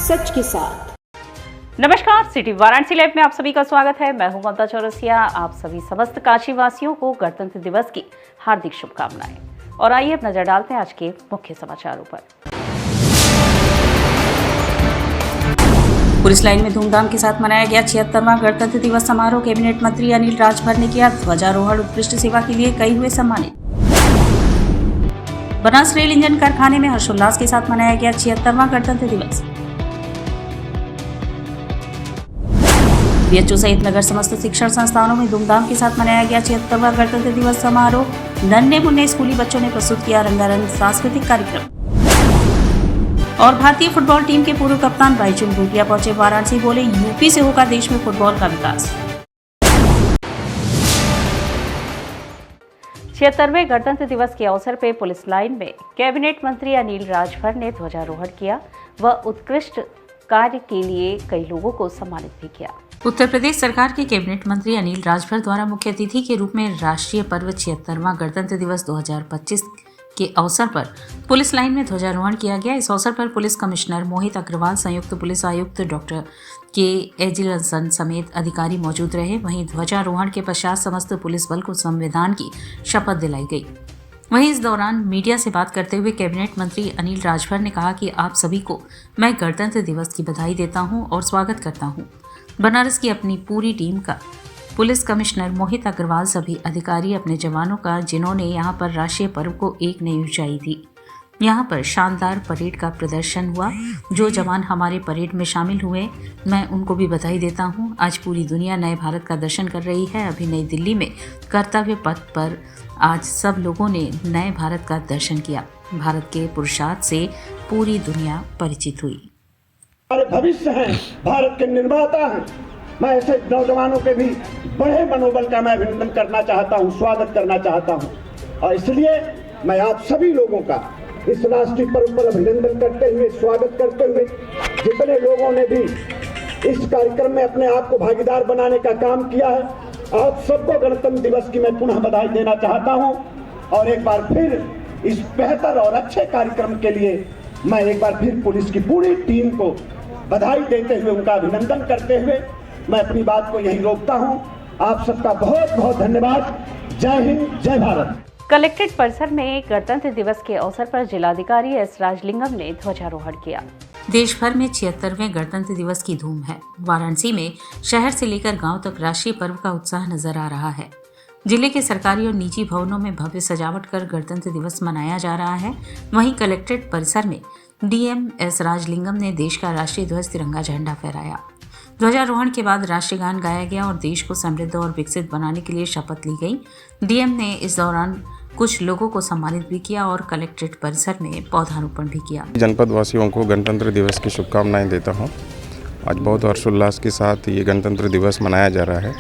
सच के साथ। नमस्कार, सिटी वाराणसी लाइव में आप सभी का स्वागत है। मैं हूं ममता चौरसिया। आप सभी समस्त काशी वासियों को गणतंत्र दिवस की हार्दिक शुभकामनाएं। और आइए अब नजर डालते हैं आज के मुख्य समाचारों पर। पुलिस लाइन में धूमधाम के साथ मनाया गया 76वां गणतंत्र दिवस समारोह। कैबिनेट मंत्री अनिल राजभर ने किया ध्वजारोहण। उत्कृष्ट सेवा के लिए कई हुए सम्मानित। बनास रेल इंजन कारखाने में हर्षोल्लास के साथ मनाया गया 76वां गणतंत्र दिवस। बीएचयू सहित नगर समस्त शिक्षण संस्थानों में धूमधाम के साथ मनाया गया 76वां गणतंत्र दिवस समारोह। नन्हे मुन्ने स्कूली बच्चों ने प्रस्तुत किया रंगारंग सांस्कृतिक कार्यक्रम। और भारतीय फुटबॉल टीम के पूर्व कप्तान भाईचुंग भूटिया पहुंचे वाराणसी। बोले, यूपी से होगा देश में फुटबॉल का विकास। 76वें गणतंत्र दिवस के अवसर पर पुलिस लाइन में कैबिनेट मंत्री अनिल राजभर ने ध्वजारोहण किया व उत्कृष्ट कार्य के लिए कई लोगों को सम्मानित भी किया। उत्तर प्रदेश सरकार के कैबिनेट मंत्री अनिल राजभर द्वारा मुख्य अतिथि के रूप में राष्ट्रीय पर्व 76वां गणतंत्र दिवस 2025 के अवसर पर पुलिस लाइन में ध्वजारोहण किया गया। इस अवसर पर पुलिस कमिश्नर मोहित अग्रवाल, संयुक्त पुलिस आयुक्त डॉक्टर के एजिलसन समेत अधिकारी मौजूद रहे। वहीं ध्वजारोहण के पश्चात समस्त पुलिस बल को संविधान की शपथ दिलाई गई। वहीं इस दौरान मीडिया से बात करते हुए कैबिनेट मंत्री अनिल राजभर ने कहा कि आप सभी को मैं गणतंत्र दिवस की बधाई देता हूं और स्वागत करता हूं। बनारस की अपनी पूरी टीम का, पुलिस कमिश्नर मोहित अग्रवाल, सभी अधिकारी, अपने जवानों का, जिन्होंने यहां पर राष्ट्रीय पर्व को एक नई ऊंचाई दी। यहां पर शानदार परेड का प्रदर्शन हुआ। जो जवान हमारे परेड में शामिल हुए, मैं उनको भी बधाई देता हूं। आज पूरी दुनिया नए भारत का दर्शन कर रही है। अभी नई दिल्ली में कर्तव्य पथ पर आज सब लोगों ने नए भारत का दर्शन किया। भारत के पुरुषार्थ से पूरी दुनिया परिचित हुई। हमारे भविष्य हैं, भारत के निर्माता हैं। मैं ऐसे नौजवानों के भी बड़े मनोबल का मैं अभिनंदन करना चाहता हूं, स्वागत करना चाहता हूं। और इसलिए मैं आप सभी लोगों का इस राष्ट्रीय पर्व पर अभिनंदन करते हुए, स्वागत करते हुए, जितने लोगों ने भी इस कार्यक्रम में अपने आप को भागीदार बनाने का काम किया है, आप सबको गणतंत्र दिवस की मैं पुनः बधाई देना चाहता हूं। और एक बार फिर इस बेहतर और अच्छे कार्यक्रम के लिए मैं एक बार फिर पुलिस की पूरी टीम को बधाई देते हुए, उनका अभिनंदन करते हुए मैं अपनी बात को यहीं रोकता हूं। आप सबका बहुत बहुत धन्यवाद। जय हिंद, जय भारत। कलेक्ट्रेट परिसर में गणतंत्र दिवस के अवसर पर जिलाधिकारी एस राजलिंगम ने ध्वजारोहण किया। देश भर में 76वें गणतंत्र दिवस की धूम है। वाराणसी में शहर से लेकर गांव तक राष्ट्रीय पर्व का उत्साह नजर आ रहा है। जिले के सरकारी और निजी भवनों में भव्य सजावट कर गणतंत्र दिवस मनाया जा रहा है। वहीं कलेक्ट्रेट परिसर में डीएम एस राजलिंगम ने देश का राष्ट्रीय ध्वज तिरंगा झंडा फहराया। ध्वजारोहण के बाद राष्ट्रीय गान गाया गया और देश को समृद्ध और विकसित बनाने के लिए शपथ ली गई। डीएम ने इस दौरान कुछ लोगों को सम्मानित भी किया और कलेक्ट्रेट परिसर में पौधारोपण भी किया। जनपद वासियों को गणतंत्र दिवस की शुभकामनाएं देता हूं। आज बहुत हर्षोल्लास के साथ ये गणतंत्र दिवस मनाया जा रहा है।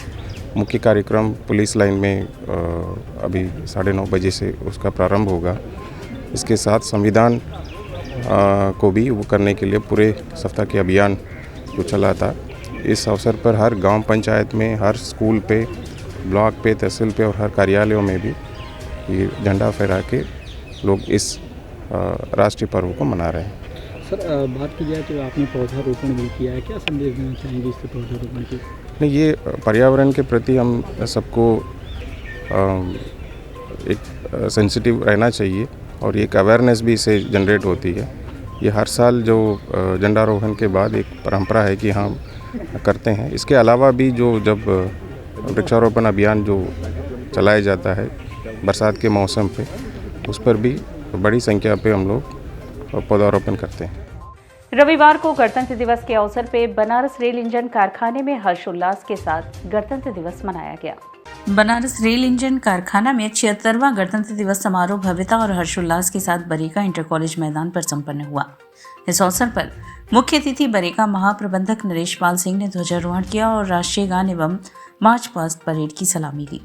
मुख्य कार्यक्रम पुलिस लाइन में अभी 9:30 बजे से उसका प्रारंभ होगा। इसके साथ संविधान को भी वो करने के लिए पूरे सप्ताह के अभियान जो चला था, इस अवसर पर हर गांव पंचायत में, हर स्कूल पे, ब्लॉक पे, तहसील पे और हर कार्यालयों में भी ये झंडा फहरा के लोग इस राष्ट्रीय पर्व को मना रहे हैं। सर, बात की जाए तो आपने पौधारोपण भी किया है, क्या संदेश देना चाहेंगे इससे पौधारोपण की? नहीं, ये पर्यावरण के प्रति हम सबको एक सेंसिटिव रहना चाहिए और एक अवेयरनेस भी इससे जनरेट होती है। ये हर साल जो झंडारोहण के बाद एक परंपरा है कि हम करते हैं। इसके अलावा भी जो जब वृक्षारोपण अभियान जो चलाया जाता है बरसात के मौसम पे, उस पर भी बड़ी संख्या पे हम लोग पौधारोपण करते हैं। रविवार को गणतंत्र दिवस के अवसर पर बनारस रेल इंजन कारखाने में हर्षोल्लास के साथ गणतंत्र दिवस मनाया गया। बनारस रेल इंजन कारखाना में 76वां गणतंत्र दिवस समारोह भव्यता और हर्षोल्लास के साथ बरेका इंटर कॉलेज मैदान पर संपन्न हुआ। इस अवसर पर मुख्य अतिथि बरेका महाप्रबंधक नरेश पाल सिंह ने ध्वजारोहण किया और राष्ट्रीय गान एवं मार्च पास्ट परेड की सलामी ली।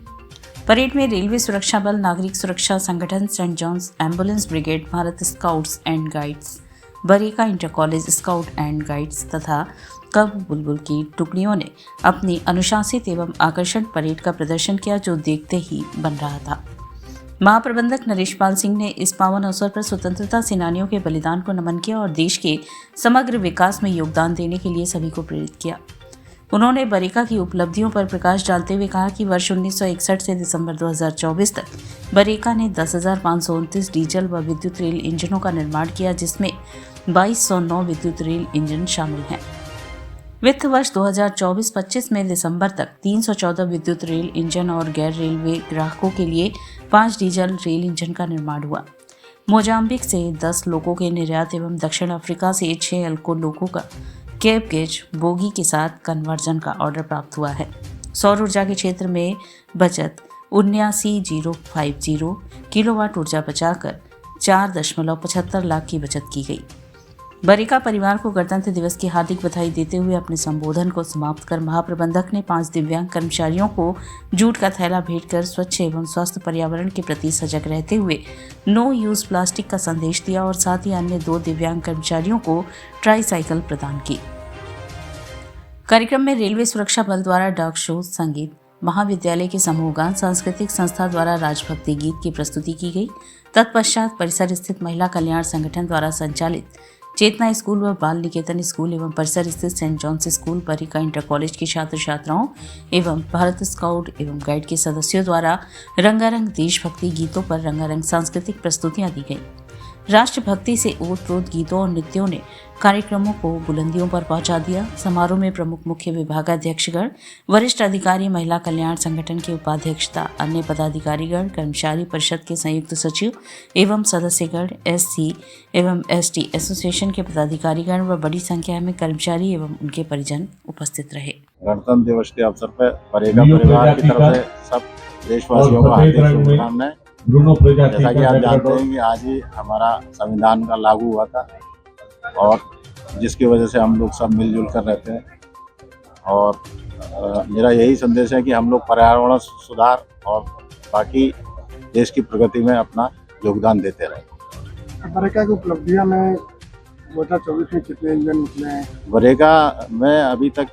परेड में रेलवे सुरक्षा बल, नागरिक सुरक्षा संगठन, saint John's ambulance brigade, Bharat scouts and guides, Bareka inter college scout and guides तथा कब बुलबुल की टुकड़ियों ने अपनी अनुशासित एवं आकर्षण परेड का प्रदर्शन किया, जो देखते ही बन रहा था। महाप्रबंधक नरेश पाल सिंह ने इस पावन अवसर पर स्वतंत्रता सेनानियों के बलिदान को नमन किया और देश के समग्र विकास में योगदान देने के लिए सभी को प्रेरित किया। उन्होंने बरेका की उपलब्धियों पर प्रकाश डालते हुए कहा कि वर्ष 1961 से दिसंबर 2024 तक बरेका ने 10,529 डीजल व विद्युत रेल इंजनों का निर्माण किया, जिसमें 2209 विद्युत रेल इंजन शामिल हैं। वित्त वर्ष 2024-25 में दिसंबर तक 314 विद्युत रेल इंजन और गैर रेलवे ग्राहकों के लिए 5 डीजल रेल इंजन का निर्माण हुआ। मोजाम्बिक से 10 लोगों के निर्यात एवं दक्षिण अफ्रीका से 6 अल्को लोगों का कैप गेज बोगी के साथ कन्वर्जन का ऑर्डर प्राप्त हुआ है। सौर ऊर्जा के क्षेत्र में बचत 79,050 किलोवाट ऊर्जा बचाकर 4.75 लाख की बचत की गई। बरेका परिवार को गणतंत्र दिवस की हार्दिक बधाई देते हुए अपने संबोधन को समाप्त कर महाप्रबंधक ने 5 दिव्यांग कर्मचारियों को जूट का थैला भेंट कर स्वच्छ एवं स्वस्थ पर्यावरण के प्रति सजग रहते हुए नो यूज प्लास्टिक का संदेश दिया और साथ ही अन्य 2 दिव्यांग कर्मचारियों को ट्राईसाइकिल प्रदान की। कार्यक्रम में रेलवे सुरक्षा बल द्वारा डॉग शो, संगीत, महाविद्यालय के समूह गान, सांस्कृतिक संस्था द्वारा राजभक्ति गीत की प्रस्तुति की गई। तत्पश्चात परिसर स्थित महिला कल्याण संगठन द्वारा संचालित चेतना स्कूल व बाल निकेतन स्कूल एवं परिसर स्थित saint John's school Bareka inter college के छात्र छात्राओं एवं भारत स्काउट एवं गाइड के सदस्यों द्वारा रंगारंग देशभक्ति गीतों पर रंगारंग सांस्कृतिक प्रस्तुतियां दी गईं। राष्ट्रभक्ति से ओतप्रोत गीतों और नृत्यों ने कार्यक्रमों को बुलंदियों पर पहुंचा दिया। समारोह में प्रमुख मुख्य विभागाध्यक्षगण, वरिष्ठ अधिकारी, महिला कल्याण संगठन के उपाध्यक्षता, अन्य पदाधिकारीगण, कर्मचारी परिषद के संयुक्त सचिव एवं सदस्यगण, SC एवं ST एसोसिएशन के पदाधिकारीगण व बड़ी संख्या में कर्मचारी एवं उनके परिजन उपस्थित रहे। गणतंत्र दिवस के अवसर पर बरेका परिवार की तरफ से सब देशवासियों को हार्दिक शुभकामनाएं। जैसा कि आप जानते हैं कि आज ही हमारा संविधान का लागू हुआ था और जिसकी वजह से हम लोग सब मिलजुल कर रहते हैं और मेरा यही संदेश है कि हम लोग पर्यावरण सुधार और बाकी देश की प्रगति में अपना योगदान देते रहें। बरेका की उपलब्धियां में 2024 में कितने इंजन निकले हैं? बरेका में अभी तक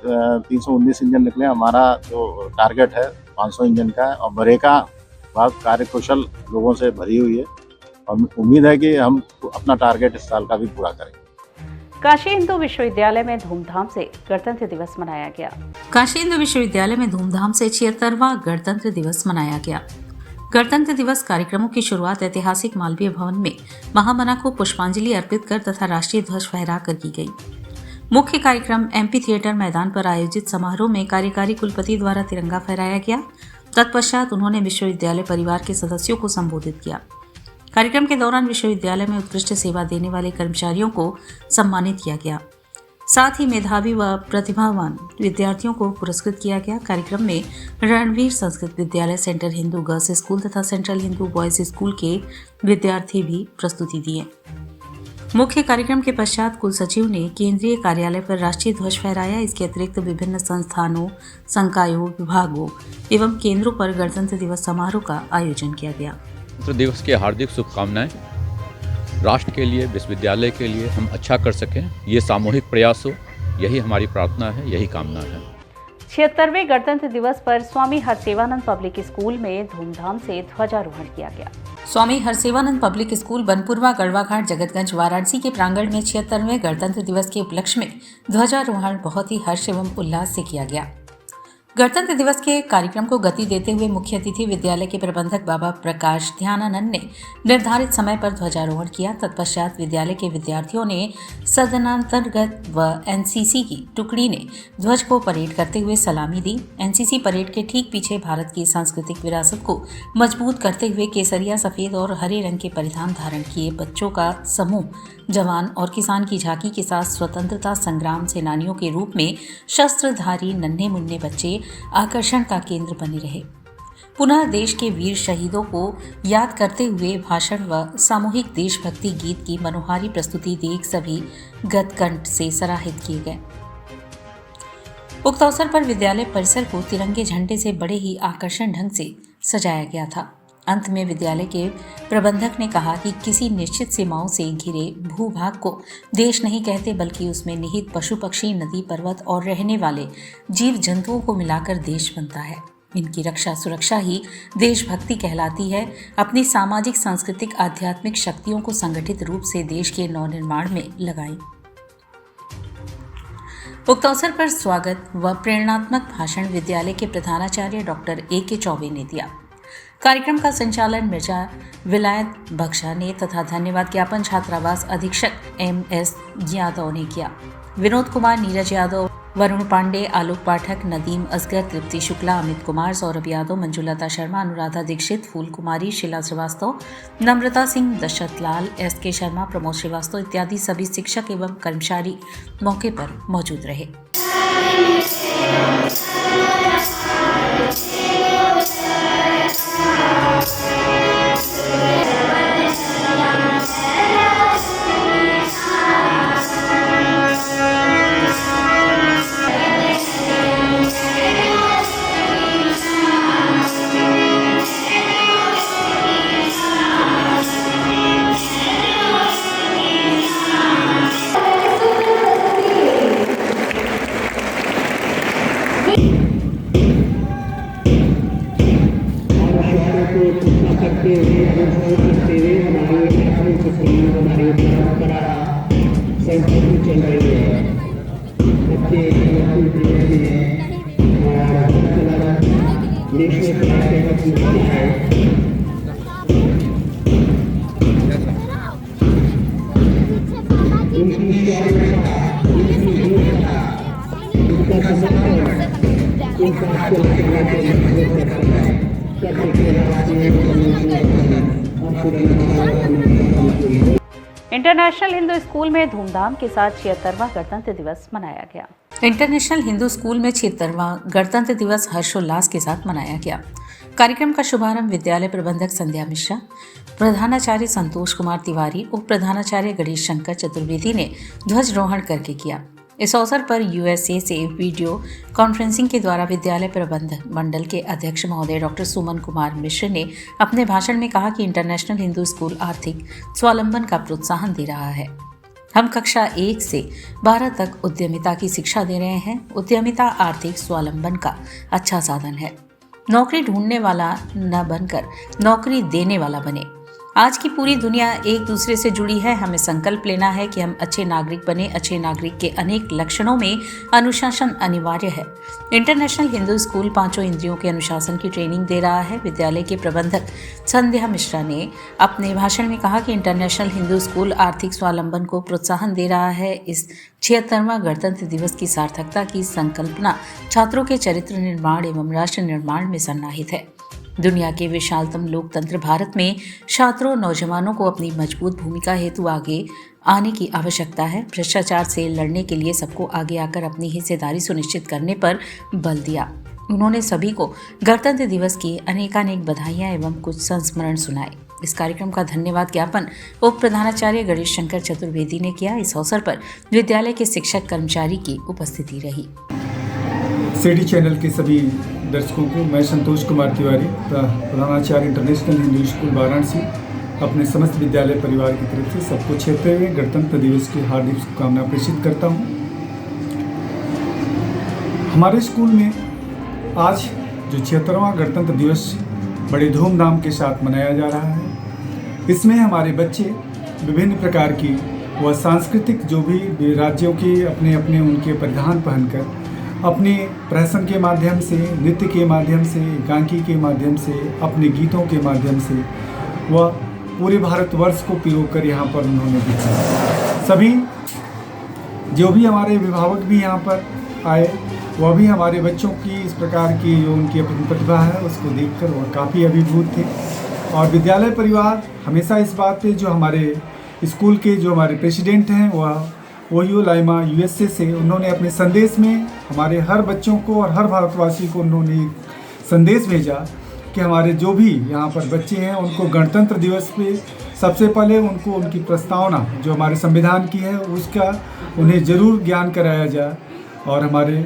319 इंजन निकले। हमारा जो टारगेट है 500 इंजन का है और बरेका बहुत कार्यकुशल लोगों से भरी हुई है और उम्मीद है कि हम अपना टारगेट इस साल का भी पूरा करेंगे। काशी हिंदू विश्वविद्यालय में धूमधाम से गणतंत्र दिवस मनाया गया। काशी हिंदू विश्वविद्यालय में धूमधाम से 76वां गणतंत्र दिवस मनाया गया। गणतंत्र दिवस कार्यक्रमों की शुरुआत ऐतिहासिक मालवीय भवन में महामना को पुष्पांजलि अर्पित कर तथा राष्ट्रीय ध्वज फहरा कर की गई। मुख्य कार्यक्रम MP थिएटर मैदान पर आयोजित समारोह में कार्यकारी कुलपति द्वारा तिरंगा फहराया गया। तत्पश्चात उन्होंने विश्वविद्यालय परिवार के सदस्यों को संबोधित किया। कार्यक्रम के दौरान विश्वविद्यालय में उत्कृष्ट सेवा देने वाले कर्मचारियों को सम्मानित किया गया। साथ ही मेधावी व प्रतिभावान विद्यार्थियों को पुरस्कृत किया गया। कार्यक्रम में रणवीर संस्कृत विद्यालय, सेंट्रल हिंदू गर्ल्स स्कूल तथा सेंट्रल हिंदू बॉयज स्कूल के विद्यार्थी भी प्रस्तुति दिए। मुख्य कार्यक्रम के पश्चात कुल सचिव ने केंद्रीय कार्यालय पर राष्ट्रीय ध्वज फहराया। इसके अतिरिक्त विभिन्न संस्थानों, संकायों, विभागों एवं केंद्रों पर गणतंत्र दिवस समारोह का आयोजन किया गया। गणतंत्र दिवस की हार्दिक शुभकामनाएं। राष्ट्र के लिए, विश्वविद्यालय के लिए हम अच्छा कर सकें, ये सामूहिक प्रयास हो, यही हमारी प्रार्थना है, यही कामना है। 76वें गणतंत्र दिवस पर स्वामी हरसेवानंद पब्लिक स्कूल में धूमधाम से ध्वजारोहण किया गया। स्वामी हरसेवानंद पब्लिक स्कूल बनपुरवा, गढ़वाघाट, जगतगंज, वाराणसी के प्रांगण में 76वें गणतंत्र दिवस के उपलक्ष्य में ध्वजारोहण बहुत ही हर्ष एवं उल्लास से किया गया। गणतंत्र दिवस के कार्यक्रम को गति देते हुए मुख्य अतिथि विद्यालय के प्रबंधक बाबा प्रकाश ध्यानानंद ने निर्धारित समय पर ध्वजारोहण किया। तत्पश्चात विद्यालय के विद्यार्थियों ने सदनांतर्गत व NCC की टुकड़ी ने ध्वज को परेड करते हुए सलामी दी। NCC परेड के ठीक पीछे भारत की सांस्कृतिक विरासत को मजबूत करते हुए केसरिया, सफेद और हरे रंग के परिधान धारण किए बच्चों का समूह जवान और किसान की झांकी के साथ स्वतंत्रता संग्राम सेनानियों के रूप में शस्त्रधारी नन्हे मुन्ने बच्चे आकर्षण का केंद्र बने रहे। पुनः देश के वीर शहीदों को याद करते हुए भाषण व सामूहिक देशभक्ति गीत की मनोहारी प्रस्तुति देख सभी गदकंठ से सराहित किए गए। उक्त अवसर पर विद्यालय परिसर को तिरंगे झंडे से बड़े ही आकर्षण ढंग से सजाया गया था। अंत में विद्यालय के प्रबंधक ने कहा कि किसी निश्चित सीमाओं से घिरे भूभाग को देश नहीं कहते, बल्कि उसमें निहित पशु पक्षी, नदी पर्वत और रहने वाले जीव जंतुओं को मिलाकर देश बनता है। इनकी रक्षा सुरक्षा ही देशभक्ति कहलाती है। अपनी सामाजिक, सांस्कृतिक, आध्यात्मिक शक्तियों को संगठित रूप से देश के नवनिर्माण में लगाएं। उक्त अवसर पर स्वागत व प्रेरणात्मक भाषण विद्यालय के प्रधानाचार्य डॉक्टर A.K. चौबे ने दिया। कार्यक्रम का संचालन मिर्जा विलायत बख्शा ने तथा धन्यवाद ज्ञापन छात्रावास अधीक्षक M.S. यादव ने किया। विनोद कुमार, नीरज यादव, वरुण पांडे, आलोक पाठक, नदीम असगर, तृप्ति शुक्ला, अमित कुमार, सौरभ यादव, मंजुलता शर्मा, अनुराधा दीक्षित, फूल कुमारी, शीला श्रीवास्तव, नम्रता सिंह, दशरथ लाल, S.K. शर्मा, प्रमोद श्रीवास्तव इत्यादि सभी शिक्षक एवं कर्मचारी मौके पर मौजूद रहे। इंटरनेशनल हिंदू स्कूल में धूमधाम के साथ 76वां गणतंत्र दिवस मनाया गया। इंटरनेशनल हिंदू स्कूल में 76वां गणतंत्र दिवस हर्षोल्लास के साथ मनाया गया। कार्यक्रम का शुभारंभ विद्यालय प्रबंधक संध्या मिश्रा, प्रधानाचार्य संतोष कुमार तिवारी, उप प्रधानाचार्य गणेश शंकर चतुर्वेदी ने ध्वजारोहण करके किया। इस अवसर पर USA से वीडियो कॉन्फ्रेंसिंग के द्वारा विद्यालय प्रबंधक मंडल के अध्यक्ष महोदय डॉक्टर सुमन कुमार मिश्र ने अपने भाषण में कहा कि इंटरनेशनल हिंदू स्कूल आर्थिक स्वावलंबन का प्रोत्साहन दे रहा है। हम कक्षा 1 से 12 तक उद्यमिता की शिक्षा दे रहे हैं। उद्यमिता आर्थिक स्वावलंबन का अच्छा साधन है। नौकरी ढूंढने वाला न बनकर नौकरी देने वाला बने। आज की पूरी दुनिया एक दूसरे से जुड़ी है। हमें संकल्प लेना है कि हम अच्छे नागरिक बने। अच्छे नागरिक के अनेक लक्षणों में अनुशासन अनिवार्य है। इंटरनेशनल हिंदू स्कूल 5 इंद्रियों के अनुशासन की ट्रेनिंग दे रहा है। विद्यालय के प्रबंधक संध्या मिश्रा ने अपने भाषण में कहा कि इंटरनेशनल हिंदू स्कूल आर्थिक स्वावलंबन को प्रोत्साहन दे रहा है। इस 76वां गणतंत्र दिवस की सार्थकता की संकल्पना छात्रों के चरित्र निर्माण एवं राष्ट्र निर्माण में सन्निहित है। दुनिया के विशालतम लोकतंत्र भारत में छात्रों, नौजवानों को अपनी मजबूत भूमिका हेतु आगे आने की आवश्यकता है। भ्रष्टाचार से लड़ने के लिए सबको आगे आकर अपनी हिस्सेदारी सुनिश्चित करने पर बल दिया। उन्होंने सभी को गणतंत्र दिवस की अनेकानेक बधाइयां एवं कुछ संस्मरण सुनाए। इस कार्यक्रम का धन्यवाद ज्ञापन उप प्रधानाचार्य गणेश शंकर चतुर्वेदी ने किया। इस अवसर पर विद्यालय के शिक्षक कर्मचारी की उपस्थिति रही। CD चैनल के सभी दर्शकों को मैं संतोष कुमार तिवारी, प्रधानाचार्य इंटरनेशनल हिंदू स्कूल वाराणसी, अपने समस्त विद्यालय परिवार की तरफ से सबको 76वें गणतंत्र दिवस की हार्दिक शुभकामनाएं प्रेषित करता हूं। हमारे स्कूल में आज जो 76वां गणतंत्र दिवस बड़े धूमधाम के साथ मनाया जा रहा है। इसमें हमारे बच्चे विभिन्न प्रकार की व सांस्कृतिक जो भी राज्यों के अपने अपने उनके परिधान पहनकर अपने प्रहसन के माध्यम से, नृत्य के माध्यम से, एकांकी के माध्यम से, अपने गीतों के माध्यम से वह पूरे भारतवर्ष को पिरोकर यहाँ पर उन्होंने दिखाया। सभी जो भी हमारे अभिभावक भी यहाँ पर आए वह भी हमारे बच्चों की इस प्रकार की जो उनकी अपनी प्रतिभा है उसको देखकर वह काफ़ी अभिभूत थे। और विद्यालय परिवार हमेशा इस बात पे, जो हमारे स्कूल के जो हमारे प्रेसिडेंट हैं वह ओहियो लाइमा USA से, उन्होंने अपने संदेश में हमारे हर बच्चों को और हर भारतवासी को उन्होंने एक संदेश भेजा कि हमारे जो भी यहाँ पर बच्चे हैं उनको गणतंत्र दिवस पे सबसे पहले उनको उनकी प्रस्तावना जो हमारे संविधान की है उसका उन्हें ज़रूर ज्ञान कराया जाए। और हमारे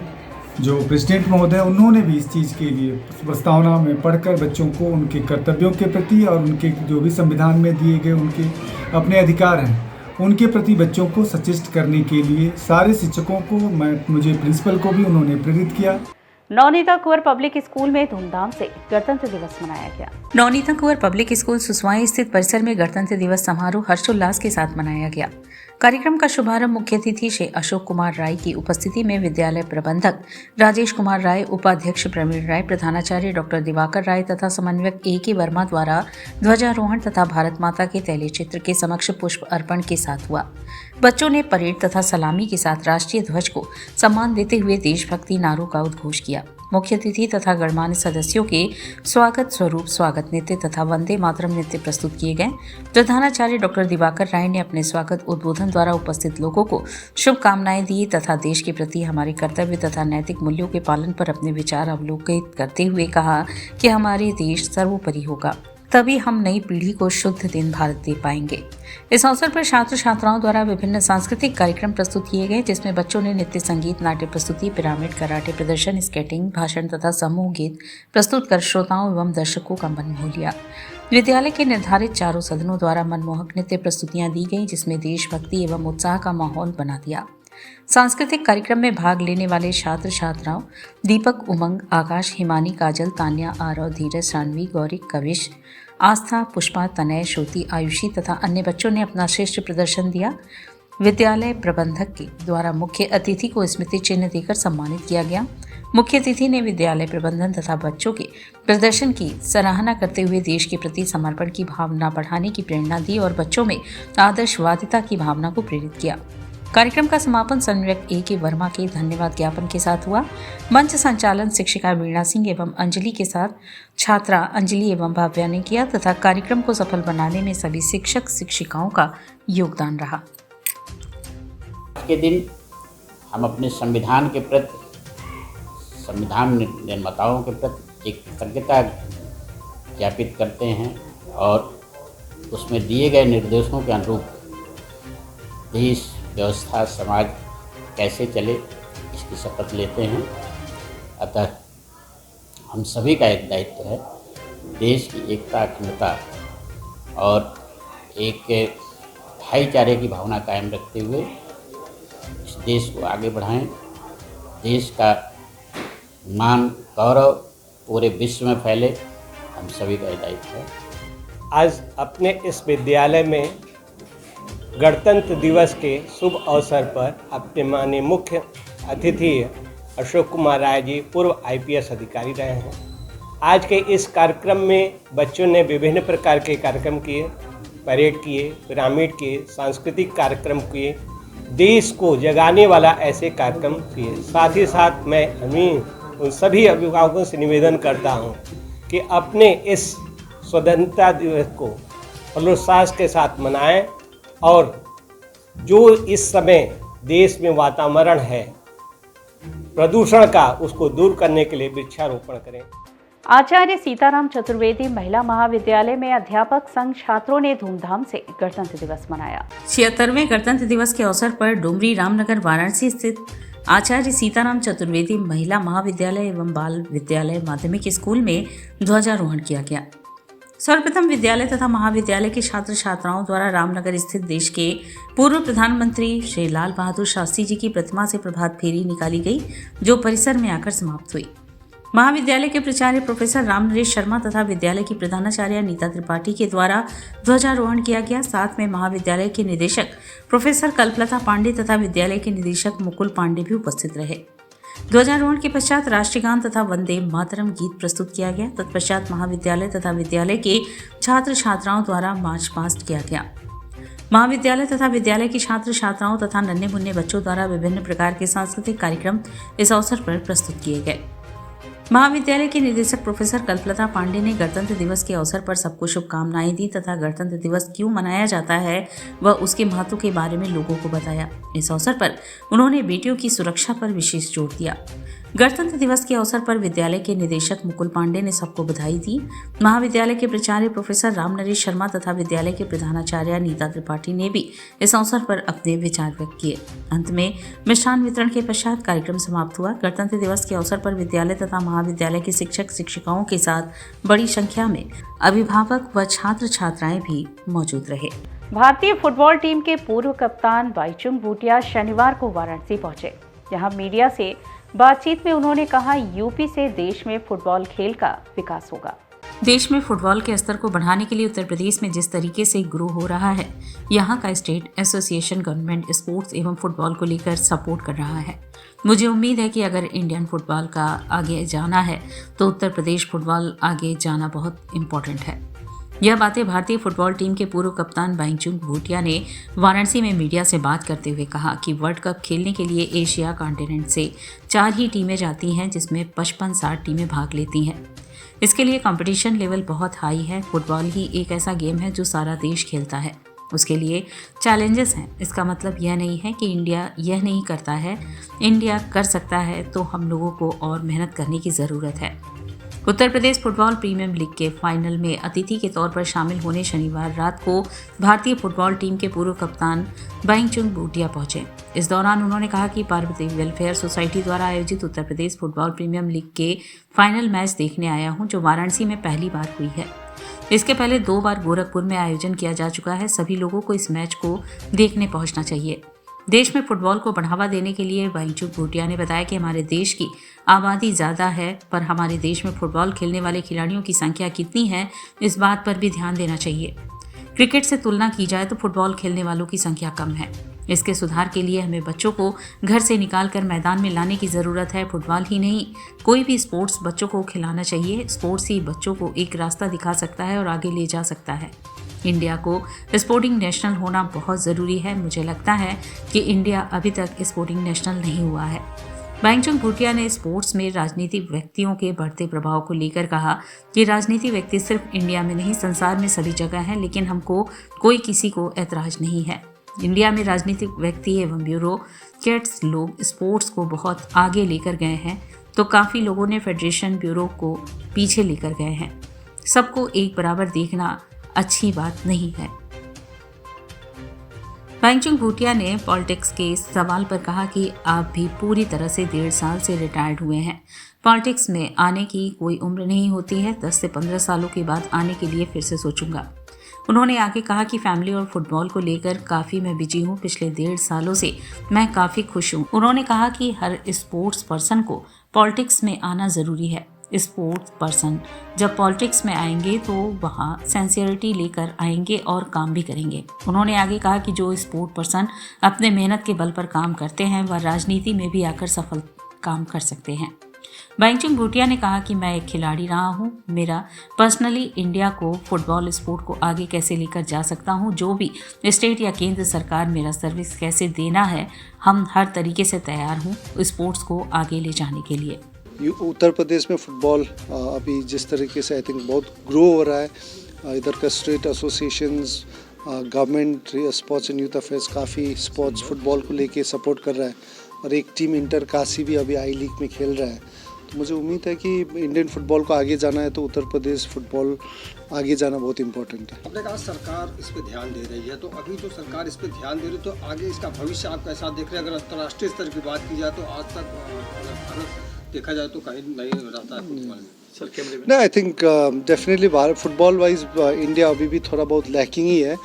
जो प्रेसिडेंट महोदय उन्होंने भी इस चीज़ के लिए प्रस्तावना में पढ़कर बच्चों को उनके कर्तव्यों के प्रति और उनके जो भी संविधान में दिए गए उनके अपने अधिकार हैं उनके प्रति बच्चों को सचेष्ट करने के लिए सारे शिक्षकों को मुझे प्रिंसिपल को भी उन्होंने प्रेरित किया। नवनीता कुंवर पब्लिक स्कूल में धूमधाम से गणतंत्र दिवस मनाया गया। नवनीता कुंवर पब्लिक स्कूल सुसवाई स्थित परिसर में गणतंत्र दिवस समारोह हर्षोल्लास के साथ मनाया गया। कार्यक्रम का शुभारंभ मुख्य अतिथि श्री अशोक कुमार राय की उपस्थिति में विद्यालय प्रबंधक राजेश कुमार राय, उपाध्यक्ष प्रवीण राय, प्रधानाचार्य डॉक्टर दिवाकर राय तथा समन्वयक A.K. वर्मा द्वारा ध्वजारोहण तथा भारत माता के तैलीय चित्र के समक्ष पुष्प अर्पण के साथ हुआ। बच्चों ने परेड तथा सलामी के साथ राष्ट्रीय ध्वज को सम्मान देते हुए देशभक्ति नारों का उद्घोष किया। मुख्य अतिथि तथा गणमान्य सदस्यों के स्वागत स्वरूप स्वागत नृत्य तथा वंदे मातरम नृत्य प्रस्तुत किए गए। प्रधानाचार्य डॉक्टर दिवाकर राय ने अपने स्वागत उद्बोधन द्वारा उपस्थित लोगों को शुभकामनाएं दी तथा देश के प्रति हमारे कर्तव्य तथा नैतिक मूल्यों के पालन पर अपने विचार अवलोकित करते हुए कहा कि हमारे देश सर्वोपरि होगा, तभी हम नई पीढ़ी को शुद्ध दिन भारत दे पाएंगे। इस अवसर पर छात्र छात्राओं द्वारा विभिन्न सांस्कृतिक कार्यक्रम प्रस्तुत किए गए, जिसमें बच्चों ने नृत्य, संगीत, नाट्य प्रस्तुति, पिरामिड, कराटे प्रदर्शन, स्केटिंग, भाषण तथा समूह गीत प्रस्तुत कर श्रोताओं एवं दर्शकों का मन मोह लिया। विद्यालय के निर्धारित चारों सदनों द्वारा मनमोहक नृत्य प्रस्तुतियां दी गईं, जिसमें देशभक्ति एवं उत्साह का माहौल बना दिया। सांस्कृतिक कार्यक्रम में भाग लेने वाले छात्र छात्राओं दीपक, उमंग, आकाश, हिमानी, काजल, तान्या, आरव, धीरज, सानवी, गौरी, कविश, आस्था, पुष्पा, तनय, श्रुति, आयुषी तथा अन्य बच्चों ने अपना श्रेष्ठ प्रदर्शन दिया। विद्यालय प्रबंधक के द्वारा मुख्य अतिथि को स्मृति चिन्ह देकर सम्मानित किया गया। मुख्य अतिथि ने विद्यालय प्रबंधन तथा बच्चों के प्रदर्शन की सराहना करते हुए देश के प्रति समर्पण की भावना बढ़ाने की प्रेरणा दी और बच्चों में आदर्शवादिता की भावना को प्रेरित किया। कार्यक्रम का समापन समन्वयक A.K. वर्मा के धन्यवाद ज्ञापन के साथ हुआ। मंच संचालन शिक्षिका वीणा सिंह एवं अंजलि के साथ छात्रा अंजलि एवं भाव्या ने किया तथा कार्यक्रम को सफल बनाने में सभी शिक्षक शिक्षिकाओं का योगदान रहा। आज के दिन हम अपने संविधान के प्रति, संविधान निर्माताओं के प्रति एक कृतज्ञता ज्ञापित करते हैं और उसमें दिए गए निर्देशों के अनुरूप देश, व्यवस्था, समाज कैसे चले इसकी शपथ लेते हैं। अतः हम सभी का एक दायित्व है देश की एकता, अखंडता और एक भाईचारे की भावना कायम रखते हुए इस देश को आगे बढ़ाएं। देश का मान, गौरव पूरे विश्व में फैले, हम सभी का दायित्व है। आज अपने इस विद्यालय में गणतंत्र दिवस के शुभ अवसर पर अपने माननीय मुख्य अतिथि अशोक कुमार राय जी पूर्व IPS अधिकारी रहे हैं। आज के इस कार्यक्रम में बच्चों ने विभिन्न प्रकार के कार्यक्रम किए, परेड किए, पिरामिड किए, सांस्कृतिक कार्यक्रम किए, देश को जगाने वाला ऐसे कार्यक्रम किए। साथ ही साथ मैं उन सभी अभिभावकों से निवेदन करता हूं कि अपने इस स्वतंत्रता दिवस को हर्षोल्लास के साथ मनाएं और जो इस समय देश में वातावरण है प्रदूषण का, उसको दूर करने के लिए वृक्षारोपण करें। आचार्य सीताराम चतुर्वेदी महिला महाविद्यालय में अध्यापक संघ छात्रों ने धूमधाम से गणतंत्र दिवस मनाया। 76वें गणतंत्र दिवस के अवसर पर डुमरी रामनगर वाराणसी स्थित आचार्य सीताराम चतुर्वेदी महिला महाविद्यालय एवं बाल विद्यालय माध्यमिक स्कूल में ध्वजारोहण किया गया। सर्वप्रथम विद्यालय तथा महाविद्यालय के छात्र छात्राओं द्वारा रामनगर स्थित देश के पूर्व प्रधानमंत्री श्री लाल बहादुर शास्त्री जी की प्रतिमा से प्रभात फेरी निकाली गई, जो परिसर में आकर समाप्त हुई। महाविद्यालय के प्राचार्य प्रोफेसर रामनरेश शर्मा तथा विद्यालय की प्रधानाचार्य नीता त्रिपाठी के द्वारा ध्वजारोहण किया गया। साथ में महाविद्यालय के निदेशक प्रोफेसर कल्पलता पांडे तथा विद्यालय के निदेशक मुकुल पांडे भी उपस्थित रहे। ध्वजारोहण के पश्चात राष्ट्रीय गान तथा वंदे मातरम गीत प्रस्तुत किया गया। तत्पश्चात महाविद्यालय तथा विद्यालय के छात्र छात्राओं द्वारा मार्च पास्ट किया गया। महाविद्यालय तथा विद्यालय की छात्र छात्राओं तथा नन्हे मुन्ने बच्चों द्वारा विभिन्न प्रकार के सांस्कृतिक कार्यक्रम इस अवसर पर प्रस्तुत किए गए। महाविद्यालय के निदेशक प्रोफेसर कल्पलता पांडे ने गणतंत्र दिवस के अवसर पर सबको शुभकामनाएं दी तथा गणतंत्र दिवस क्यों मनाया जाता है व उसके महत्व के बारे में लोगों को बताया। इस अवसर पर उन्होंने बेटियों की सुरक्षा पर विशेष जोर दिया। गणतंत्र दिवस के अवसर पर विद्यालय के निदेशक मुकुल पांडे ने सबको बधाई दी। महाविद्यालय के प्राचार्य प्रोफेसर रामनरेश शर्मा तथा विद्यालय के प्रधानाचार्य नीता त्रिपाठी ने भी इस अवसर पर अपने विचार व्यक्त किए। अंत में मिष्ठान वितरण के पश्चात कार्यक्रम समाप्त हुआ। गणतंत्र दिवस के अवसर पर विद्यालय तथा महाविद्यालय के शिक्षक शिक्षिकाओं के साथ बड़ी संख्या में अभिभावक व छात्र छात्राएं भी मौजूद रहे। भारतीय फुटबॉल टीम के पूर्व कप्तान बाईचुंग भूटिया शनिवार को वाराणसी पहुंचे। यहां मीडिया से बातचीत में उन्होंने कहा, यूपी से देश में फुटबॉल खेल का विकास होगा। देश में फुटबॉल के स्तर को बढ़ाने के लिए उत्तर प्रदेश में जिस तरीके से ग्रो हो रहा है, यहाँ का स्टेट एसोसिएशन गवर्नमेंट स्पोर्ट्स एवं फुटबॉल को लेकर सपोर्ट कर रहा है। मुझे उम्मीद है कि अगर इंडियन फुटबॉल का आगे जाना है तो उत्तर प्रदेश फुटबॉल आगे जाना बहुत इम्पोर्टेंट है। यह बातें भारतीय फुटबॉल टीम के पूर्व कप्तान बाइचुंग भूटिया ने वाराणसी में मीडिया से बात करते हुए कहा कि वर्ल्ड कप खेलने के लिए एशिया कॉन्टिनेंट से 4 ही टीमें जाती हैं, जिसमें 55-60 टीमें भाग लेती हैं। इसके लिए कंपटीशन लेवल बहुत हाई है। फुटबॉल ही एक ऐसा गेम है जो सारा देश खेलता है, उसके लिए चैलेंजेस हैं। इसका मतलब यह नहीं है कि इंडिया यह नहीं करता है, इंडिया कर सकता है, तो हम लोगों को और मेहनत करने की ज़रूरत है। Uttar Pradesh football premiere league के फाइनल में अतिथि के तौर पर शामिल होने शनिवार रात को भारतीय फुटबॉल टीम के पूर्व कप्तान बाइचुंग भूटिया पहुंचे। इस दौरान उन्होंने कहा कि पार्वती वेलफेयर सोसाइटी द्वारा आयोजित Uttar Pradesh football premiere league के फाइनल मैच देखने आया हूं, जो वाराणसी में पहली बार हुई है। इसके पहले 2 बार गोरखपुर में आयोजन किया जा चुका है। सभी लोगों को इस मैच को देखने पहुंचना चाहिए। देश में फुटबॉल को बढ़ावा देने के लिए बाइचुंग भूटिया ने बताया कि हमारे देश की आबादी ज़्यादा है, पर हमारे देश में फुटबॉल खेलने वाले खिलाड़ियों की संख्या कितनी है, इस बात पर भी ध्यान देना चाहिए। क्रिकेट से तुलना की जाए तो फुटबॉल खेलने वालों की संख्या कम है। इसके सुधार के लिए हमें बच्चों को घर से निकालकर मैदान में लाने की ज़रूरत है। फुटबॉल ही नहीं, कोई भी स्पोर्ट्स बच्चों को खिलाना चाहिए। स्पोर्ट्स ही बच्चों को एक रास्ता दिखा सकता है और आगे ले जा सकता है। इंडिया को स्पोर्टिंग नेशनल होना बहुत ज़रूरी है। मुझे लगता है कि इंडिया अभी तक स्पोर्टिंग नेशनल नहीं हुआ है। बाइचुंग भूटिया ने स्पोर्ट्स में राजनीतिक व्यक्तियों के बढ़ते प्रभाव को लेकर कहा कि राजनीतिक व्यक्ति सिर्फ इंडिया में नहीं, संसार में सभी जगह हैं, लेकिन हमको कोई किसी को ऐतराज नहीं है। इंडिया में राजनीतिक व्यक्ति एवं ब्यूरोक्रेट्स लोग स्पोर्ट्स को बहुत आगे लेकर गए हैं, तो काफ़ी लोगों ने फेडरेशन ब्यूरो को पीछे लेकर गए हैं। सबको एक बराबर देखना अच्छी बात नहीं है। बाइचुंग भूटिया ने पॉलिटिक्स के सवाल पर कहा कि आप भी पूरी तरह से 1.5 साल से रिटायर्ड हुए हैं। पॉलिटिक्स में आने की कोई उम्र नहीं होती है। 10 से 15 सालों के बाद आने के लिए फिर से सोचूंगा। उन्होंने आगे कहा कि फैमिली और फुटबॉल को लेकर काफ़ी मैं बिजी हूँ। पिछले 1.5 सालों से मैं काफ़ी खुश हूँ। उन्होंने कहा कि हर स्पोर्ट्स पर्सन को पॉलिटिक्स में आना ज़रूरी है। स्पोर्ट्स पर्सन जब पॉलिटिक्स में आएंगे तो वहाँ सिंसियरिटी लेकर आएंगे और काम भी करेंगे। उन्होंने आगे कहा कि जो स्पोर्ट पर्सन अपने मेहनत के बल पर काम करते हैं वह राजनीति में भी आकर सफल काम कर सकते हैं। बाइचुंग भूटिया ने कहा कि मैं एक खिलाड़ी रहा हूँ। मेरा पर्सनली इंडिया को फुटबॉल स्पोर्ट को आगे कैसे लेकर जा सकता हूँ, जो भी स्टेट या केंद्र सरकार मेरा सर्विस कैसे देना है, हम हर तरीके से तैयार हूँ स्पोर्ट्स को आगे ले जाने के लिए। उत्तर प्रदेश में फुटबॉल अभी जिस तरीके से आई थिंक बहुत ग्रो हो रहा है, इधर का state associations, government, sports and youth affairs काफ़ी स्पोर्ट्स फुटबॉल को लेके सपोर्ट कर रहा है और एक टीम इंटर काशी भी अभी आई लीग में खेल रहा है। तो मुझे उम्मीद है कि इंडियन फुटबॉल को आगे जाना है तो उत्तर प्रदेश फुटबॉल आगे जाना बहुत इम्पोर्टेंट है। आपने कहा सरकार इस पर ध्यान दे रही है, तो अभी जो सरकार इस पर ध्यान दे रही है तो आगे इसका भविष्य आप कैसा देख रहे हैं? अगर अंतर्राष्ट्रीय स्तर की बात की जाए तो आज तक अगर भारत देखा जाए तो कहीं नहीं रहता है फुटबॉल में। नहीं, I think definitely football wise India अभी भी थोड़ा बहुत लैकिंग ही है,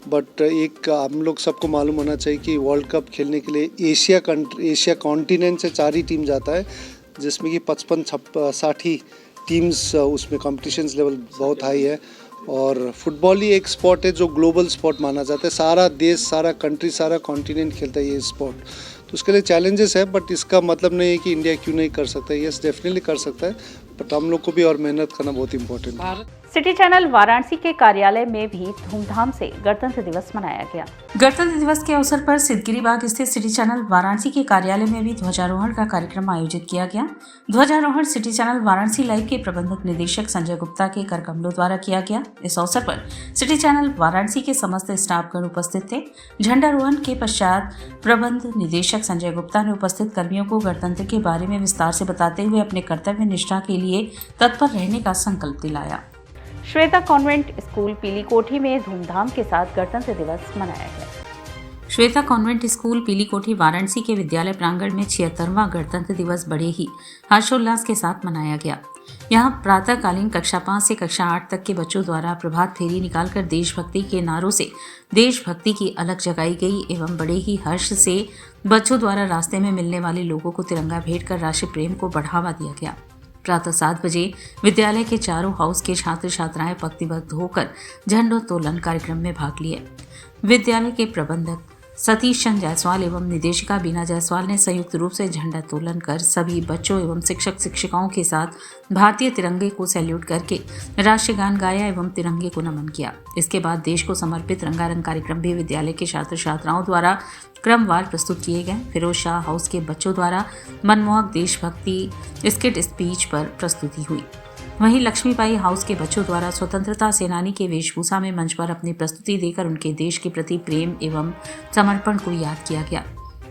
बट एक हम लोग सबको मालूम होना चाहिए कि वर्ल्ड कप खेलने के लिए एशिया कॉन्टिनेंट से 4 ही टीम जाता है, जिसमें कि 55-60 टीम्स उसमें कॉम्पिटिशन्स लेवल बहुत हाई है और फुटबॉल ही एक स्पोर्ट है जो ग्लोबल स्पोर्ट माना जाता है। सारा देश, सारा कंट्री, सारा कॉन्टिनेंट खेलता है ये स्पोर्ट, तो उसके लिए चैलेंजेस है, बट इसका मतलब नहीं है कि इंडिया क्यों नहीं कर सकता है। यस, डेफिनेटली कर सकता है, बट हम लोग को भी और मेहनत करना बहुत इंपॉर्टेंट है। सिटी चैनल वाराणसी के कार्यालय में भी धूमधाम से गणतंत्र दिवस मनाया गया। गणतंत्र दिवस के अवसर पर सिद्धगिरी बाग स्थित सिटी चैनल वाराणसी के कार्यालय में भी ध्वजारोहण का कार्यक्रम आयोजित किया गया। ध्वजारोहण सिटी चैनल वाराणसी लाइव के प्रबंधक निदेशक संजय गुप्ता के कर कमलों द्वारा किया गया। इस अवसर पर सिटी चैनल वाराणसी के समस्त स्टाफगण उपस्थित थे। झंडारोहण के पश्चात प्रबंध निदेशक संजय गुप्ता ने उपस्थित कर्मियों को गणतंत्र के बारे में विस्तार से बताते हुए अपने कर्तव्य निष्ठा के लिए तत्पर रहने का संकल्प दिलाया। श्वेता कॉन्वेंट स्कूल पीलीकोठी में धूमधाम के साथ गणतंत्र दिवस मनाया गया। श्वेता कॉन्वेंट स्कूल पीलीकोठी वाराणसी के विद्यालय प्रांगण में 76वां गणतंत्र दिवस बड़े ही हर्षोल्लास के साथ मनाया गया। यहाँ प्रातःकालीन कक्षा 5 से कक्षा 8 तक के बच्चों द्वारा प्रभात फेरी निकालकर देशभक्ति के नारों से देशभक्ति की अलख जगाई गई एवं बड़े ही हर्ष से बच्चों द्वारा रास्ते में मिलने वाले लोगों को तिरंगा भेंट कर राष्ट्रीय प्रेम को बढ़ावा दिया गया। प्रातः 7 बजे विद्यालय के चारों हाउस के छात्र छात्राएं पंक्तिबद्ध होकर झंडोत्तोलन कार्यक्रम में भाग लिए। विद्यालय के प्रबंधक सतीश चंद्र जायसवाल एवं निदेशिका बीना जायसवाल ने संयुक्त रूप से झंडोत्तोलन कर सभी बच्चों एवं शिक्षक शिक्षिकाओं के साथ भारतीय तिरंगे को सैल्यूट करके राष्ट्रीय गान गाया एवं तिरंगे को नमन किया। इसके बाद देश को समर्पित रंगारंग कार्यक्रम भी विद्यालय के छात्र छात्राओं द्वारा क्रमवार प्रस्तुत किए गए। फिरोज शाह हाउस के बच्चों द्वारा मनमोहक देशभक्ति स्किट स्पीच पर प्रस्तुति हुई। वहीं लक्ष्मीबाई हाउस के बच्चों द्वारा स्वतंत्रता सेनानी के वेशभूषा में मंच पर अपनी प्रस्तुति देकर उनके देश के प्रति प्रेम एवं समर्पण को याद किया गया।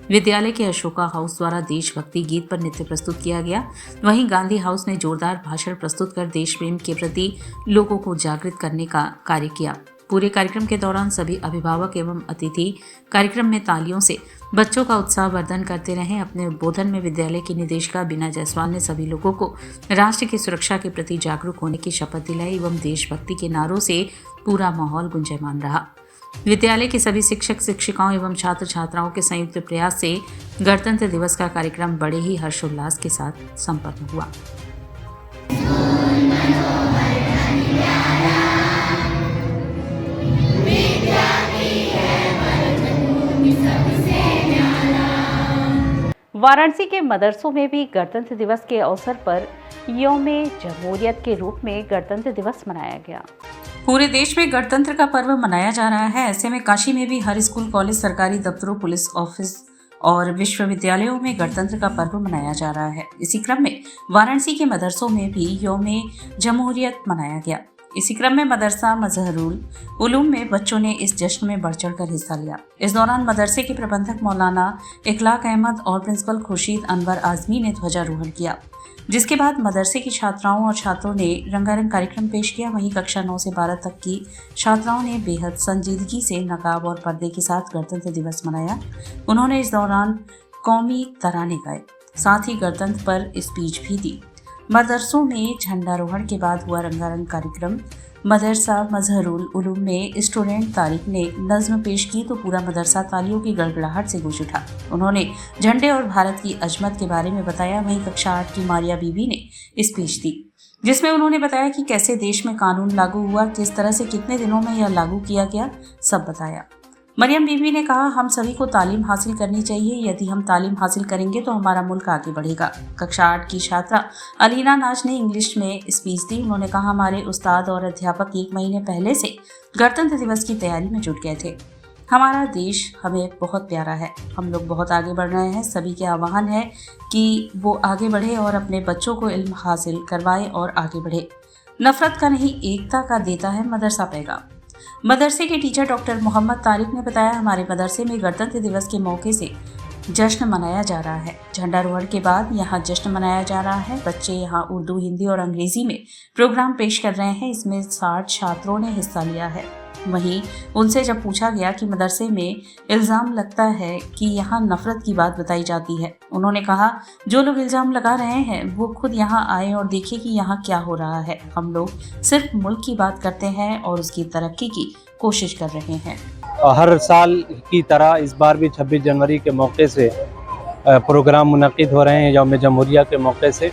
विद्यालय के अशोका हाउस द्वारा देशभक्ति गीत पर नृत्य प्रस्तुत किया गया। वहीं गांधी हाउस ने जोरदार भाषण प्रस्तुत कर देश प्रेम के प्रति लोगों को जागृत करने का कार्य किया। पूरे कार्यक्रम के दौरान सभी अभिभावक एवं अतिथि कार्यक्रम में तालियों से बच्चों का उत्साहवर्धन करते रहे। अपने उद्बोधन में विद्यालय की निदेशिका बीना जायसवाल ने सभी लोगों को राष्ट्र की सुरक्षा के प्रति जागरूक होने की शपथ दिलाई एवं देशभक्ति के नारों से पूरा माहौल गुंजायमान रहा। विद्यालय के सभी शिक्षक शिक्षिकाओं एवं छात्र छात्राओं के संयुक्त प्रयास से गणतंत्र दिवस का कार्यक्रम बड़े ही हर्षोल्लास के साथ संपन्न हुआ। वाराणसी के मदरसों में भी गणतंत्र दिवस के अवसर पर यौम-ए जमहूरियत के रूप में गणतंत्र दिवस मनाया गया। पूरे देश में गणतंत्र का पर्व मनाया जा रहा है। ऐसे में काशी में भी हर स्कूल, कॉलेज, सरकारी दफ्तरों, पुलिस ऑफिस और विश्वविद्यालयों में गणतंत्र का पर्व मनाया जा रहा है। इसी क्रम में वाराणसी के मदरसों में भी यौम-ए जमहूरियत मनाया गया। इसी क्रम में मदरसा मजहरुल उलूम में बच्चों ने इस जश्न में बढ़ चढ़कर हिस्सा लिया। इस दौरान मदरसे के प्रबंधक मौलाना इखलाक अहमद और प्रिंसिपल खुर्शीद अनवर आजमी ने ध्वजारोहण किया, जिसके बाद मदरसे की छात्राओं और छात्रों ने रंगारंग कार्यक्रम पेश किया। वहीं कक्षा 9 से 12 तक की छात्राओं ने बेहद संजीदगी से नकाब और पर्दे के साथ गणतंत्र दिवस मनाया। उन्होंने इस दौरान कौमी तराने गाए, साथ ही गणतंत्र पर स्पीच भी दी। मदरसों में झंडारोहण के बाद हुआ रंगारंग कार्यक्रम। मदरसा मजहरुल उलूम में स्टूडेंट तारिक ने नज्म पेश की तो पूरा मदरसा तालियों की गड़गड़ाहट से गूंज उठा। उन्होंने झंडे और भारत की अजमत के बारे में बताया। वहीं कक्षा 8 की मारिया बीबी ने स्पीच दी, जिसमें उन्होंने बताया कि कैसे देश में कानून लागू हुआ, किस तरह से कितने दिनों में यह लागू किया गया, सब बताया। मरियम बीबी ने कहा, हम सभी को तालीम हासिल करनी चाहिए। यदि हम तालीम हासिल करेंगे तो हमारा मुल्क आगे बढ़ेगा। कक्षा 8 की छात्रा अलीना नाज ने इंग्लिश में स्पीच दी। उन्होंने कहा, हमारे उस्ताद और अध्यापक 1 महीने पहले से गणतंत्र दिवस की तैयारी में जुट गए थे। हमारा देश हमें बहुत प्यारा है, हम लोग बहुत आगे बढ़ रहे हैं। सभी के आह्वान है कि वो आगे बढ़े और अपने बच्चों को इल्म हासिल करवाए और आगे बढ़े। नफरत का नहीं, एकता का देता है मदरसा पैगाम। मदरसे के टीचर डॉक्टर मोहम्मद तारिक ने बताया, हमारे मदरसे में गणतंत्र दिवस के मौके से जश्न मनाया जा रहा है। झंडारोहण के बाद यहाँ जश्न मनाया जा रहा है। बच्चे यहाँ उर्दू, हिंदी और अंग्रेजी में प्रोग्राम पेश कर रहे हैं। इसमें 60 छात्रों ने हिस्सा लिया है। वहीं उनसे जब पूछा गया कि मदरसे में इल्ज़ाम लगता है कि यहाँ नफरत की बात बताई जाती है, उन्होंने कहा, जो लोग इल्ज़ाम लगा रहे हैं वो खुद यहाँ आए और देखे कि यहाँ क्या हो रहा है। हम लोग सिर्फ मुल्क की बात करते हैं और उसकी तरक्की की कोशिश कर रहे हैं। हर साल की तरह इस बार भी 26 जनवरी के मौके से प्रोग्राम मुनक़िद हो रहे हैं, यौम जमहूरिया के मौके से।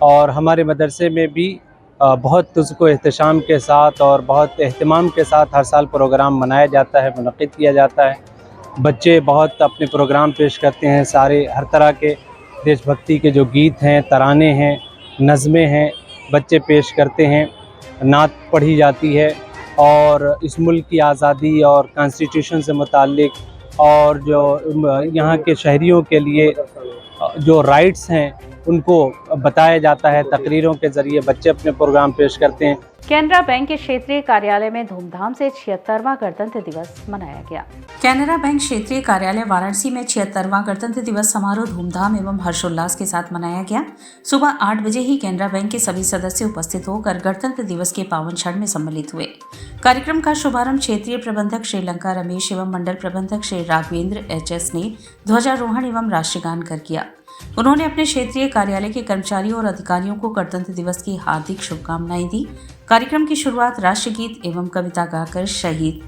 और हमारे मदरसे में भी बहुत उसको एहतशाम के साथ और बहुत एहतमाम के साथ हर साल प्रोग्राम मनाया जाता है, मुनक़िद किया जाता है। बच्चे बहुत अपने प्रोग्राम पेश करते हैं, सारे हर तरह के देशभक्ति के जो गीत हैं, तराने हैं, नज़में हैं, बच्चे पेश करते हैं। नात पढ़ी जाती है और इस मुल्क की आज़ादी और कॉन्स्टिट्यूशन से मुताल्लिक़ और जो यहाँ के शहरियों के लिए जो राइट्स हैं उनको बताया जाता है। तकरीरों के ज़रिए बच्चे अपने प्रोग्राम पेश करते हैं। कैनरा बैंक के क्षेत्रीय कार्यालय में धूमधाम से 76वां गणतंत्र दिवस मनाया गया। कैनरा बैंक क्षेत्रीय कार्यालय वाराणसी में 76वां गणतंत्र दिवस समारोह धूमधाम एवं हर्षोल्लास के साथ मनाया गया। सुबह 8 बजे ही कैनरा बैंक के सभी सदस्य उपस्थित होकर गणतंत्र दिवस के पावन क्षण में सम्मिलित हुए। कार्यक्रम का शुभारंभ क्षेत्रीय प्रबंधक श्रीलंका रमेश एवं मंडल प्रबंधक श्री राघवेंद्र HS ने ध्वजारोहण एवं राष्ट्रगान कर किया। उन्होंने अपने क्षेत्रीय कार्यालय के कर्मचारियों और अधिकारियों को गणतंत्र दिवस की हार्दिक शुभकामनाएं दी। कार्यक्रम की शुरुआत राष्ट्रगीत एवं कविता गाकर शहीद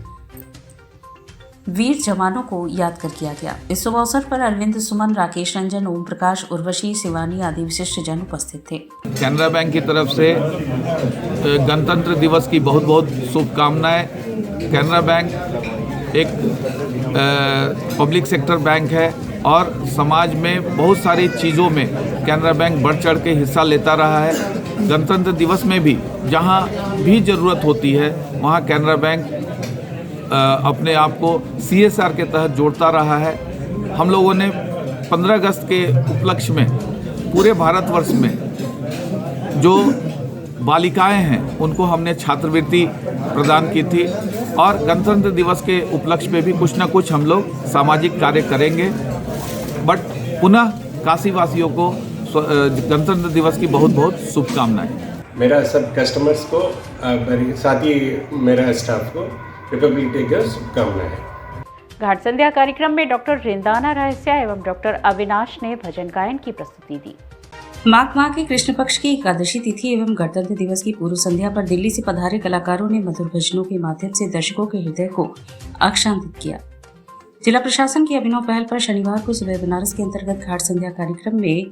वीर जवानों को याद कर किया गया। इस शुभ अवसर पर अरविंद सुमन, राकेश रंजन, ओम प्रकाश, उर्वशी, शिवानी आदि विशिष्ट जन उपस्थित थे। कैनरा बैंक की तरफ से गणतंत्र दिवस की बहुत बहुत शुभकामनाएं। कैनरा बैंक एक पब्लिक सेक्टर बैंक है और समाज में बहुत सारी चीज़ों में कैनरा बैंक बढ़ चढ़ के हिस्सा लेता रहा है। गणतंत्र दिवस में भी जहां भी ज़रूरत होती है वहां कैनरा बैंक अपने आप को CSR के तहत जोड़ता रहा है। हम लोगों ने 15 अगस्त के उपलक्ष्य में पूरे भारतवर्ष में जो बालिकाएं हैं उनको हमने छात्रवृत्ति प्रदान की थी और गणतंत्र दिवस के उपलक्ष्य में भी कुछ ना कुछ हम लोग सामाजिक कार्य करेंगे। बट पुनः काशीवासियों को गणतंत्र दिवस की बहुत बहुत शुभकामनाएं। मेरा सब कस्टमर्स को साथ ही मेरा स्टाफ को रिपब्लिक डे की शुभकामनाएं। घाट संध्या कार्यक्रम में डॉक्टर रिंदाना रहस्या एवं डॉक्टर अविनाश ने भजन गायन की प्रस्तुति दी। माघ माह के कृष्ण पक्ष की एकादशी तिथि एवं गणतंत्र दिवस की पूर्व संध्या पर दिल्ली से पधारे कलाकारों ने मधुर भजनों के माध्यम से दर्शकों के हृदय को आशान्वित किया। जिला प्रशासन की अभिनव पहल पर शनिवार को सुबह बनारस के अंतर्गत घाट संध्या कार्यक्रम में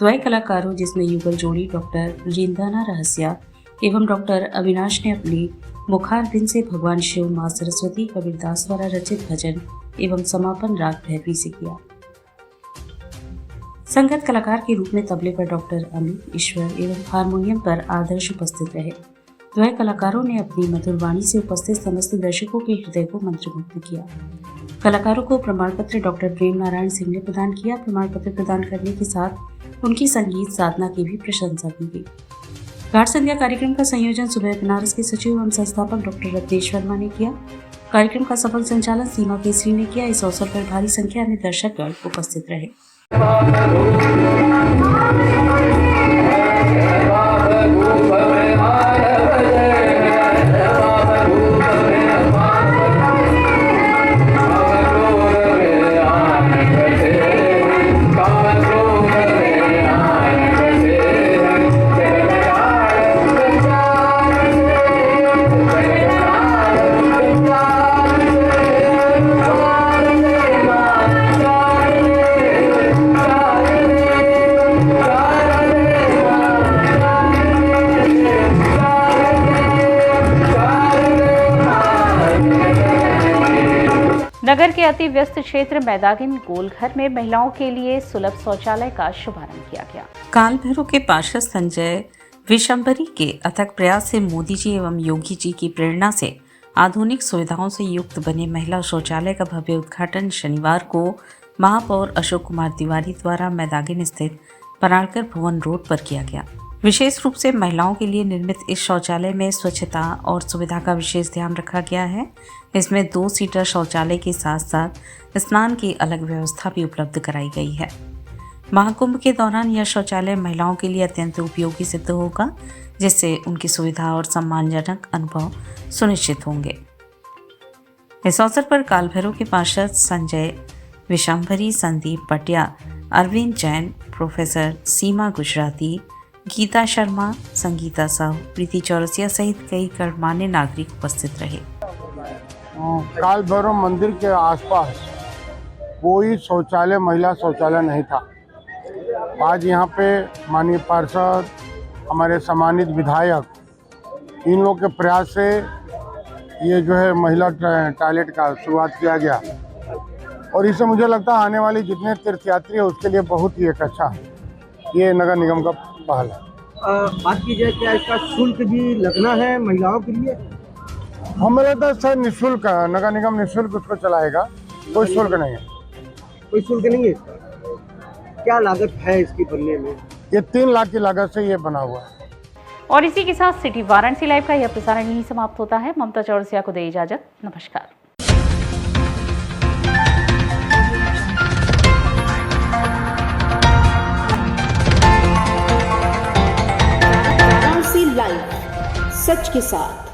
द्वय कलाकारों जिसमें युगल जोड़ी डॉक्टर रिंदाना रहस्या एवं डॉक्टर अविनाश ने अपनी मुखार बिन से भगवान शिव, मां सरस्वती, कबीरदास द्वारा रचित भजन एवं समापन राग भैरवी से किया। संगत कलाकार के रूप में तबले पर डॉक्टर अमित ईश्वर एवं हारमोनियम पर आदर्श उपस्थित रहे। द्वय कलाकारों ने अपनी मधुर वाणी से उपस्थित समस्त दर्शकों के हृदय को मंत्रमुग्ध किया। कलाकारों को प्रमाण पत्र डॉक्टर प्रेम नारायण सिंह ने प्रदान किया। प्रमाण पत्र प्रदान करने के साथ उनकी संगीत साधना की भी प्रशंसा की गई। घाट संध्या कार्यक्रम का संयोजन सुबह बनारस के सचिव एवं संस्थापक डॉक्टर रत्नेश वर्मा ने किया। कार्यक्रम का सफल संचालन सीमा केसरी ने किया। इस अवसर पर भारी संख्या में दर्शकगण उपस्थित रहे। नगर के अति व्यस्त क्षेत्र मैदागिन गोलघर में महिलाओं के लिए सुलभ शौचालय का शुभारंभ किया गया। काल भैरव के पार्षद संजय विशंभरी के अथक प्रयास से मोदी जी एवं योगी जी की प्रेरणा से आधुनिक सुविधाओं से युक्त बने महिला शौचालय का भव्य उद्घाटन शनिवार को महापौर अशोक कुमार तिवारी द्वारा मैदागिन स्थित पराड़कर भवन रोड पर किया गया। विशेष रूप से महिलाओं के लिए निर्मित इस शौचालय में स्वच्छता और सुविधा का विशेष ध्यान रखा गया है। इसमें 2 सीटर शौचालय के साथ साथ स्नान की अलग व्यवस्था भी उपलब्ध कराई गई है। महाकुंभ के दौरान यह शौचालय महिलाओं के लिए अत्यंत उपयोगी सिद्ध होगा, जिससे उनकी सुविधा और सम्मानजनक अनुभव सुनिश्चित होंगे। इस अवसर पर काल भैरव के पार्षद संजय विशंभरी, संदीप पटिया, अरविंद जैन, प्रोफेसर सीमा गुजराती, गीता शर्मा, संगीता साहू, प्रीति चौरसिया सहित कई गणमान्य नागरिक उपस्थित रहे। काल भैरव मंदिर के आसपास कोई शौचालय, महिला शौचालय नहीं था। आज यहाँ पे माननीय पार्षद, हमारे सम्मानित विधायक, इन लोग के प्रयास से ये जो है महिला टॉयलेट का शुरुआत किया गया और इससे मुझे लगता है आने वाली जितने तीर्थयात्री है उसके लिए बहुत ही एक अच्छा ये नगर निगम का पहल है। बात की जाए क्या इसका शुल्क भी लगना है महिलाओं के लिए? हमें लगता है सर निःशुल्क, नगर निगम निःशुल्क उसको चलाएगा, कोई शुल्क नहीं है। कोई शुल्क नहीं है इसका? क्या लागत है इसकी बनने में? ये 3 लाख की लागत से ये बना हुआ है। और इसी के साथ सिटी वाराणसी लाइव का यह प्रसारण यहीं समाप्त होता है। ममता चौरसिया को दे इजाजत। नमस्कार। लाइव, सच के साथ।